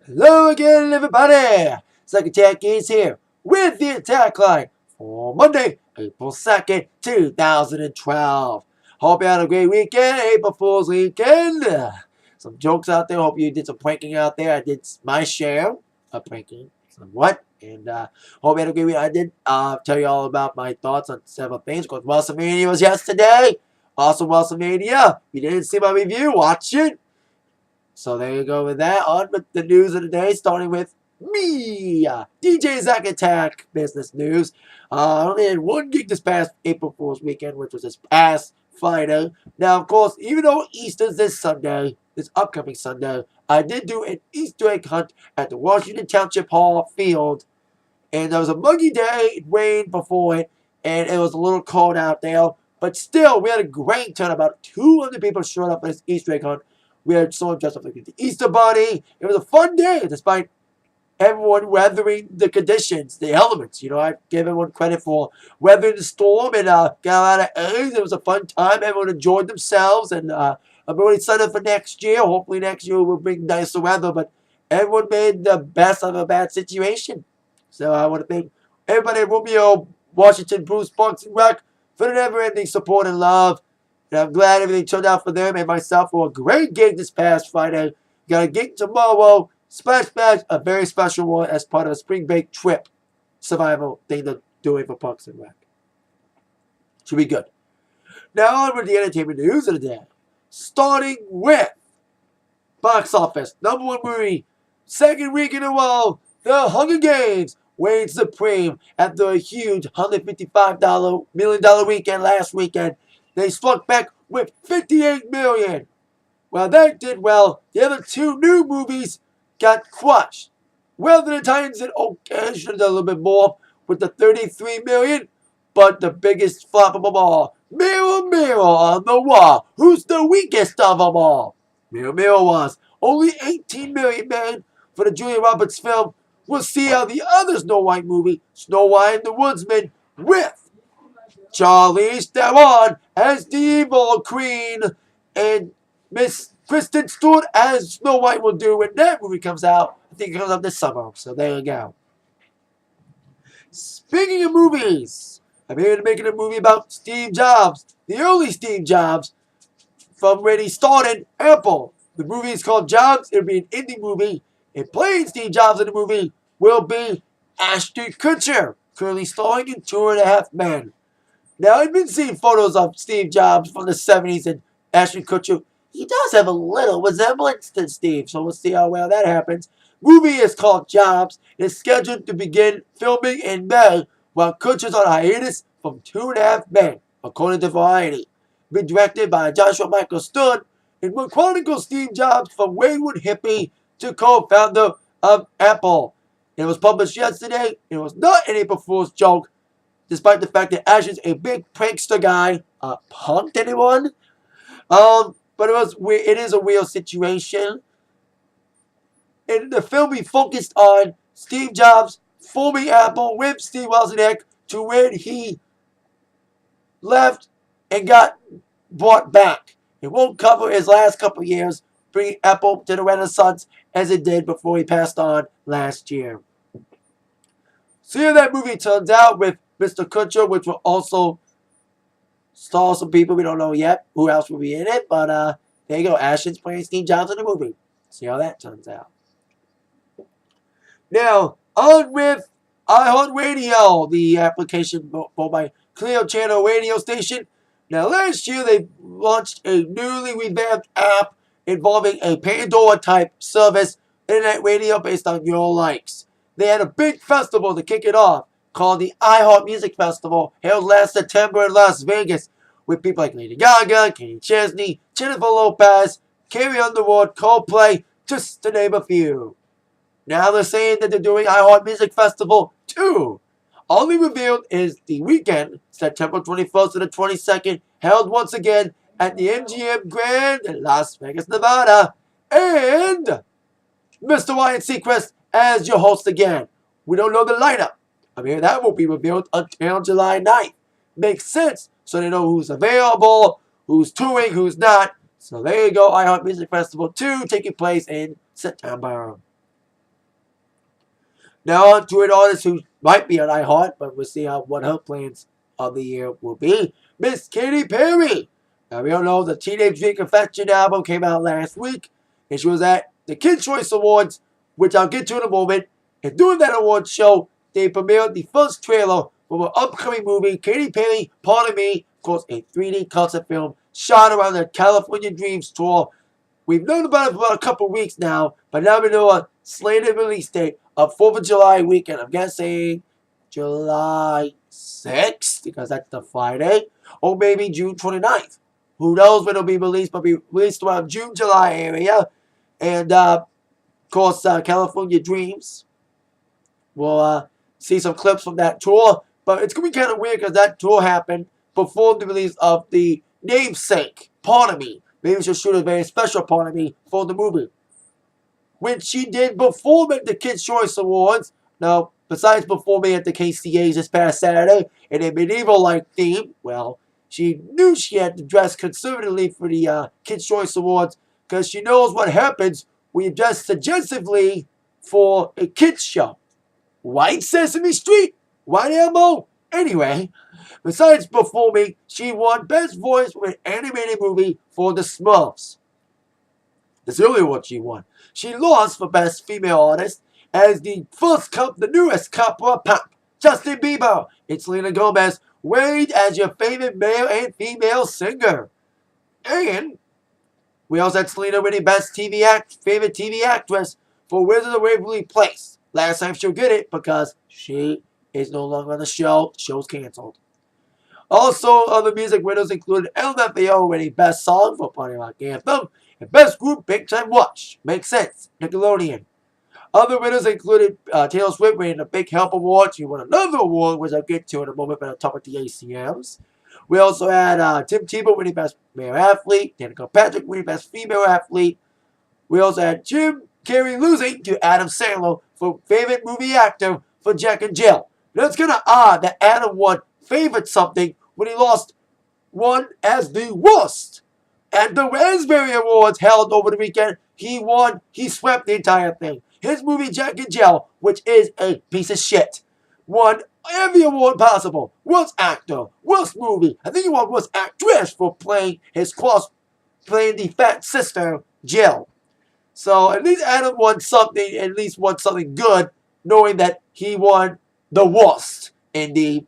Hello again, everybody! Second Tech is here with the Atakline for Monday, April 2nd, 2012. Hope you had a great weekend, April Fool's weekend. Some jokes out there. Hope you did some pranking out there. I did my share of pranking, somewhat. And hope you had a great week. I did tell you all about my thoughts on several things. Of course, WrestleMania was yesterday. Awesome WrestleMania. If you didn't see my review, watch it. So there you go with that. On with the news of the day, starting with me, DJ Zack Attack business news. I only had one gig this past April Fool's weekend, which was this past Friday. Now, of course, even though Easter's this Sunday, this upcoming Sunday, I did do an Easter egg hunt at the Washington Township Hall field. And there was a muggy day, it rained before it, and it was a little cold out there. But still, we had a great turn. About 200 people showed up for this Easter egg hunt. We had someone dressed up like the Easter Bunny. It was a fun day, despite everyone weathering the conditions, the elements. You know, I give everyone credit for weathering the storm and got a lot of eggs. It was a fun time. Everyone enjoyed themselves, and I'm really excited for next year. Hopefully next year will bring nicer weather, but everyone made the best of a bad situation. So I want to thank everybody at Romeo, Washington, Bruce, Parks, and Rec for the never-ending support and love. And I'm glad everything turned out for them and myself for a great gig this past Friday. Got a gig tomorrow. Splash Bash, a very special one as part of a spring break trip survival thing they're doing for Parks and Rec. Should be good. Now on with the entertainment news of the day. Starting with box office. #1 movie. Second week in a row. The Hunger Games reigned supreme after a huge $155 million weekend last weekend. They struck back with $58 million. Well, that did well. The other two new movies got crushed. Weather the Titans did okay, should have done a little bit more with the $33 million. But the biggest flop of them all, Mirror, Mirror on the Wall. Who's the weakest of them all? Mirror, Mirror was only $18 million made for the Julia Roberts film. We'll see how the other Snow White movie, Snow White and the Woodsman, with Charlize Theron as the evil queen and Miss Kristen Stewart as Snow White will do when that movie comes out. I think it comes out this summer, so there you go. Speaking of movies, I'm here to make a movie about Steve Jobs, the early Steve Jobs, from when he started Apple. The movie is called Jobs. It'll be an indie movie. And playing Steve Jobs in the movie will be Ashton Kutcher, currently starring in 2.5 Men. Now, I've been seeing photos of Steve Jobs from the 70s and Ashton Kutcher. He does have a little resemblance to Steve, so we'll see how well that happens. Movie is called Jobs. It's scheduled to begin filming in May, while Kutcher's on hiatus from 2.5 Men, according to Variety. Been directed by Joshua Michael Stern, and will chronicle Steve Jobs from wayward hippie to co-founder of Apple. It was published yesterday. It was not an April Fool's joke, despite the fact that Ashton's a big prankster guy. Punked anyone? But it is a real situation. And the film be focused on Steve Jobs forming Apple with Steve Wozniak to when he left and got brought back. It won't cover his last couple years, bringing Apple to the Renaissance as it did before he passed on last year. See how that movie turns out with Mr. Kutcher, which will also star some people we don't know yet who else will be in it. But there you go. Ashton's playing Steve Jobs in the movie. See how that turns out. Now, on with Iheart Radio, the application for my Cleo Channel radio station. Now, last year they launched a newly revamped app involving a Pandora-type service, internet radio based on your likes. They had a big festival to kick it off called the Iheart Music Festival, held last September in Las Vegas, with people like Lady Gaga, Katy Chesney, Jennifer Lopez, Carrie Underwood, Coldplay, just to name a few. Now they're saying that they're doing Iheart Music Festival 2. Only revealed is the weekend, September 21st to the 22nd, held once again at the MGM Grand in Las Vegas, Nevada. And Mr. Ryan Seacrest as your host again. We don't know the lineup. I mean, that won't be revealed until July 9th. Makes sense, so they know who's available, who's touring, who's not. So there you go, Iheart Music Festival 2 taking place in September. Now on to an artist who might be on iHeart, but we'll see what her plans of the year will be. Miss Katy Perry. Now we all know the Teenage Dream Confession album came out last week, and she was at the Kids' Choice Awards, which I'll get to in a moment. And during that awards show, they premiered the first trailer for an upcoming movie, Katy Perry, Pardon Me, of course, a 3D concept film shot around the California Dreams tour. We've known about it for about a couple of weeks now, but now we know a slated release date of 4th of July weekend. I'm guessing July 6th, because that's the Friday, or maybe June 29th. Who knows when it'll be released, but be released around June, July area. And, of course, California Dreams. We'll see some clips from that tour. But it's going to be kind of weird because that tour happened before the release of the namesake, Pardon Me. Maybe she'll shoot a very special Pardon Me for the movie. When she did perform at the Kids' Choice Awards, now, besides performing at the KCAs this past Saturday in a medieval-like theme, well, she knew she had to dress conservatively for the Kids' Choice Awards because she knows what happens when you dress suggestively for a kids' show. White Sesame Street? White Elmo? Anyway, besides performing, she won Best Voice for an animated movie for the Smurfs. That's really what she won. She lost for Best Female Artist as the newest couple of pop, Justin Bieber and Selena Gomez, weighed as your favorite male and female singer. And we also had Selena winning Best favorite TV Actress for Wizards of Waverly Place. Last time she'll get it because she is no longer on the show. The show's canceled. Also, other music winners included LMFAO winning Best Song for Party Rock Anthem and Best Group Big Time Watch. Makes sense. Nickelodeon. Other winners included Taylor Swift winning the Big Help Award. She won another award, which I'll get to in a moment, but I'll talk about the ACMs. We also had Tim Tebow winning Best Male Athlete, Danica Patrick winning Best Female Athlete. We also had Jim Carrey losing to Adam Sandler for Favorite Movie Actor for Jack and Jill. Now it's kind of odd that Adam won Favorite Something when he lost one as the worst. At the Raspberry Awards held over the weekend, he swept the entire thing. His movie Jack and Jill, which is a piece of shit, won every award possible. Worst actor, worst movie. I think he won worst actress for playing the fat sister, Jill. So at least Adam won something, good, knowing that he won the worst in the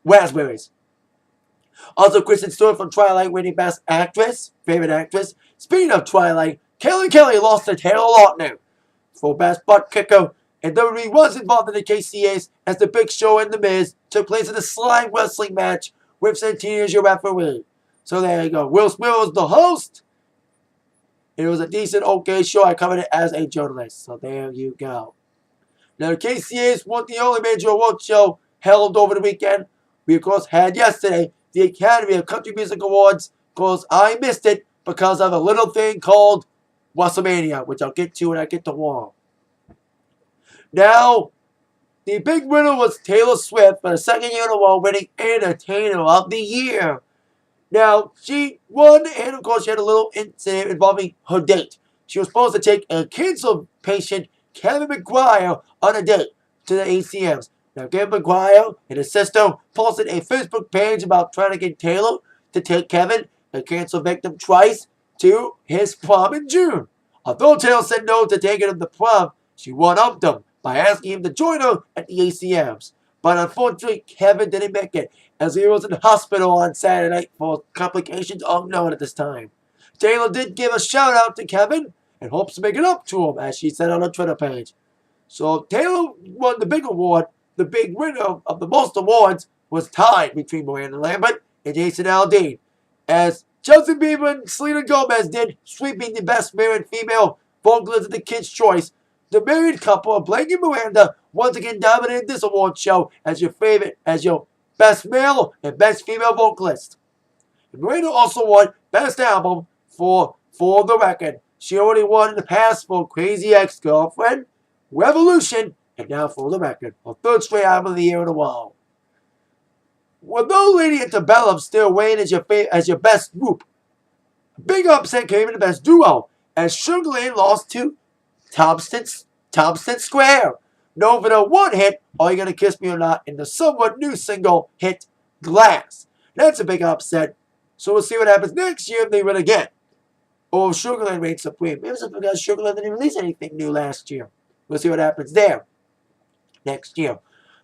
Raspberries. Also, Kristen Stewart from Twilight winning Best Actress, Favorite Actress. Speaking of Twilight, Kelly lost to Taylor Lautner for Best Butt Kicker, and WWE was involved in the KCAs as the Big Show and The Miz took place in a slime wrestling match with Santino as your referee. So there you go. Will Smith was the host. It was a decent, okay show. I covered it as a journalist. So there you go. Now, the KCAs weren't the only major award show held over the weekend. We, of course, had yesterday the Academy of Country Music Awards. Of course, I missed it because of a little thing called WrestleMania, which I'll get to when I get to Raw. Now, the big winner was Taylor Swift for the second year in a row, winning Entertainer of the Year. Now, she won, and of course, she had a little incident involving her date. She was supposed to take a cancer patient, Kevin McGuire, on a date to the ACMs. Now, Kevin McGuire and his sister posted a Facebook page about trying to get Taylor to take Kevin, a cancer victim, twice to his prom in June. Although Taylor said no to taking him to prom, she one-upped him by asking him to join her at the ACMs. But unfortunately, Kevin didn't make it, as he was in the hospital on Saturday night for complications unknown at this time. Taylor did give a shout-out to Kevin and hopes to make it up to him, as she said on her Twitter page. So Taylor won the big award. The big winner of the most awards was tied between Miranda Lambert and Jason Aldean, as Justin Bieber and Selena Gomez did, sweeping the Best Male and Female Vocalist of the Kids' Choice. The married couple of Blake and Miranda once again dominated this award show as your Best Male and Best Female Vocalist. And Miranda also won Best Album for the Record. She already won in the past for Crazy Ex-Girlfriend, Revolution, and now For the Record, her third straight album of the year in a row. Although Lady Antebellum still reigned as your best group, a big upset came in the best duo as Sugarland lost to Thompson Square. known for the one hit, Are You Gonna Kiss Me or Not, and the somewhat new single hit, Glass. That's a big upset. So we'll see what happens next year if they win again. Or Sugarland reigns supreme. Maybe it's because Sugarland didn't release anything new last year. We'll see what happens there next year.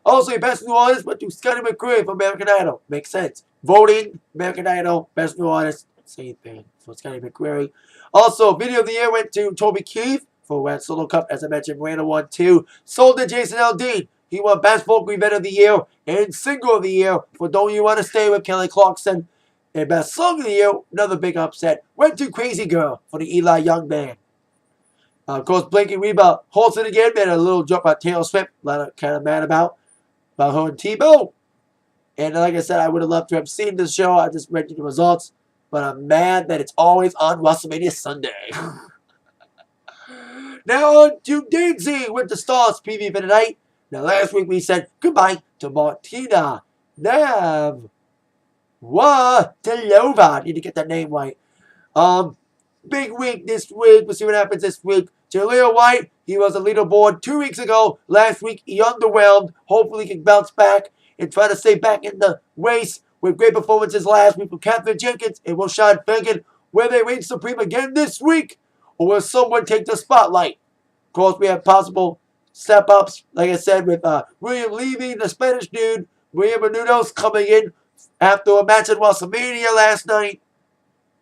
Also, Best New Artist went to Scotty McCreery for American Idol. Makes sense. Voting, American Idol, Best New Artist, same thing for Scotty McCreery. Also, Video of the Year went to Toby Keith for Red Solo Cup. As I mentioned, Miranda won 2. Sold to Jason Aldean. He won Best Vocal Event of the Year and Single of the Year for Don't You Want to Stay with Kelly Clarkson. And Best Song of the Year, another big upset, went to Crazy Girl for the Eli Young Band. Of course, Blake and Reba holds it again, made a little jump on Taylor Swift, kind of mad about her and Tebow. And like I said, I would have loved to have seen this show. I just read you the results. But I'm mad that it's always on WrestleMania Sunday. Now on to Dancing with the Stars preview for tonight. Now last week we said goodbye to Martina Navratilova. I need to get that name right. Big week this week. We'll see what happens this week. Jaleel White, he was a leaderboard 2 weeks ago. Last week he underwhelmed. Hopefully he can bounce back and try to stay back in the race with great performances last week from Catherine Jenkins and Rashad Finken. Will they reign supreme again this week? Or will someone take the spotlight? Of course, we have possible step-ups, like I said, with William Levy, the Spanish dude. William Menudos coming in after a match at WrestleMania last night.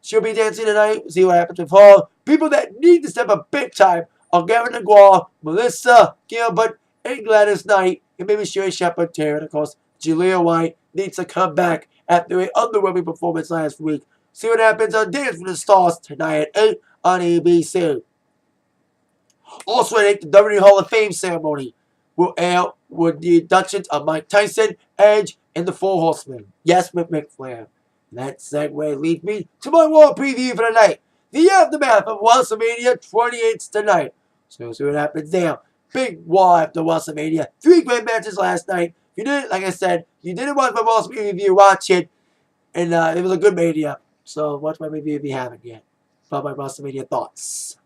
She'll be dancing tonight. See what happens with her. People that need to step up big time are Gavin DeGraw, Melissa Gilbert, and Gladys Knight, and maybe Sherry Shepherd too. And of course, Jaleel White needs to come back after an underwhelming performance last week. See what happens on Dance with the Stars tonight at 8 on ABC. Also at 8, the WWE Hall of Fame ceremony will air with the inductions of Mike Tyson, Edge, and the Four Horsemen. Yes, with Ric Flair. That segue leads me to my Raw preview for tonight. The aftermath of WrestleMania 28 tonight. So we'll see what happens there. Big Raw after WrestleMania. 3 great matches last night. If you didn't, like I said, you didn't watch my WrestleMania review, watch it. And it was a good Mania. So watch my review if you haven't yet. About my WrestleMania thoughts.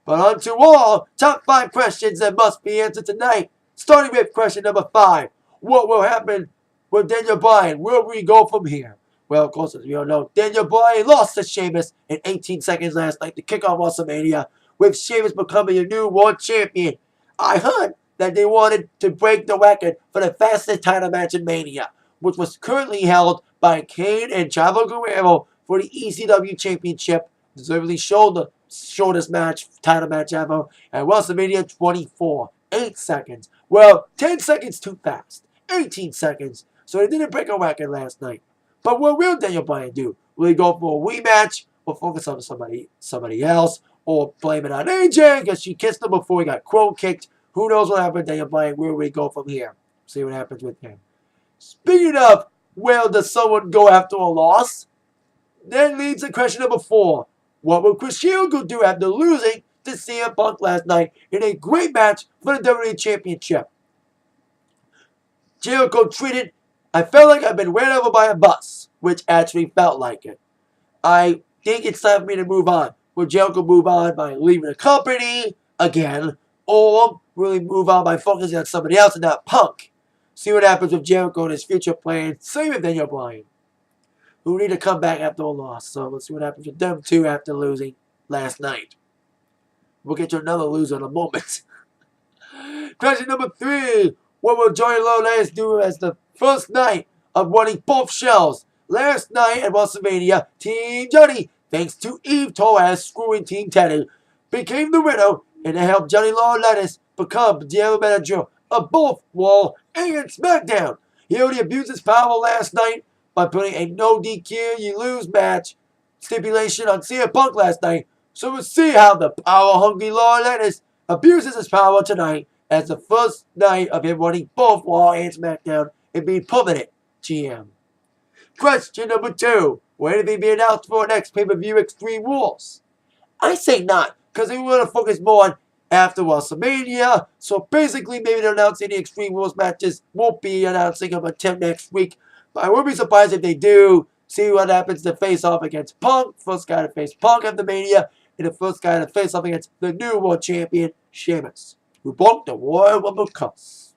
But on to all top 5 questions that must be answered tonight. Starting with question number 5. What will happen with Daniel Bryan? Where will we go from here? Well, of course, as we all know, Daniel Bryan lost to Sheamus in 18 seconds last night to kick off WrestleMania, with Sheamus becoming a new world champion. I heard that they wanted to break the record for the fastest title match in Mania, which was currently held by Kane and Chavo Guerrero for the ECW Championship, deservedly shortest title match ever, at WrestleMania 24. 8 seconds. Well, 10 seconds too fast. 18 seconds. So they didn't break a record last night. But what will Daniel Bryan do? Will he go for a rematch or focus on somebody else or blame it on AJ because she kissed him before he got quote kicked? Who knows what happened to Daniel Bryan? Where will he go from here? See what happens with him. Speaking of, where does someone go after a loss? That leads to question number 4. What will Chris Jericho do after losing to CM Punk last night in a great match for the WWE Championship? Jericho tweeted, I felt like I've been ran over by a bus, which actually felt like it. I think it's time for me to move on. Will Jericho move on by leaving the company again, or will he move on by focusing on somebody else and not Punk? See what happens with Jericho and his future plans. Same with Daniel Bryan, who need to come back after a loss. So let's see what happens with them too after losing last night. We'll get to another loser in a moment. Question number 3. What will Johnny Laurinaitis do as the first night of winning both shows? Last night at WrestleMania, Team Johnny, thanks to Eve Torres screwing Team Teddy, became the winner, and it helped Johnny Laurinaitis become the general manager of both Raw and SmackDown. He already abused his power last night by putting a no DQ, you lose match stipulation on CM Punk last night. So we'll see how the power-hungry Laurinaitis abuses his power tonight as the first night of him running both Raw and SmackDown and being permanent GM. Question number 2. Will anything be announced for next pay-per-view Extreme Rules? I say not, because we want to focus more on after WrestleMania. So basically, maybe they'll announce any Extreme Rules matches. Won't be announcing them until next week. But I wouldn't be surprised if they do. See what happens to face off against Punk. First guy to face Punk after Mania. And the first guy to face off against the new world champion, Sheamus. who broke the Royal Rumble curse.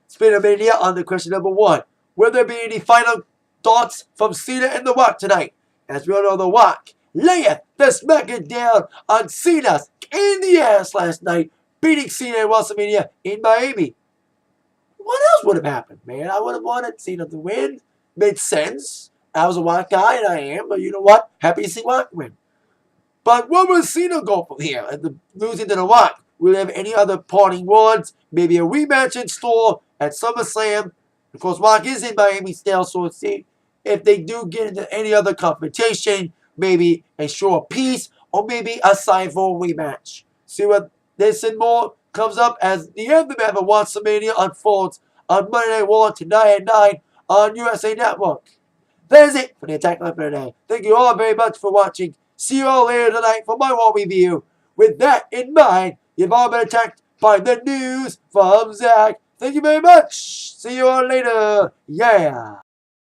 Spin a Mania on the question number 1. Will there be any final thoughts from Cena and The Rock tonight? As we all know, The Rock layeth the smackdown down on Cena's in the ass last night, beating Cena at WrestleMania in Miami. What else would have happened, man? I would have wanted Cena to win. Made sense. I was a Rock guy, and I am, but you know what? Happy to see Rock win. But what will Cena go from here? And losing to The Rock, will he have any other parting words? Maybe a rematch in store at SummerSlam. Of course, Rock is in Miami still, so let's see if they do get into any other confrontation. Maybe a show of peace, or maybe a sign for a rematch. See what this and more comes up as the aftermath of WrestleMania unfolds on Monday Night Raw tonight at 9 on USA Network. That is it for the Atakline for today. Thank you all very much for watching. See you all later tonight for my Raw review. With that in mind, you've all been attacked by the news from Zach. Thank you very much. See you all later. Yeah.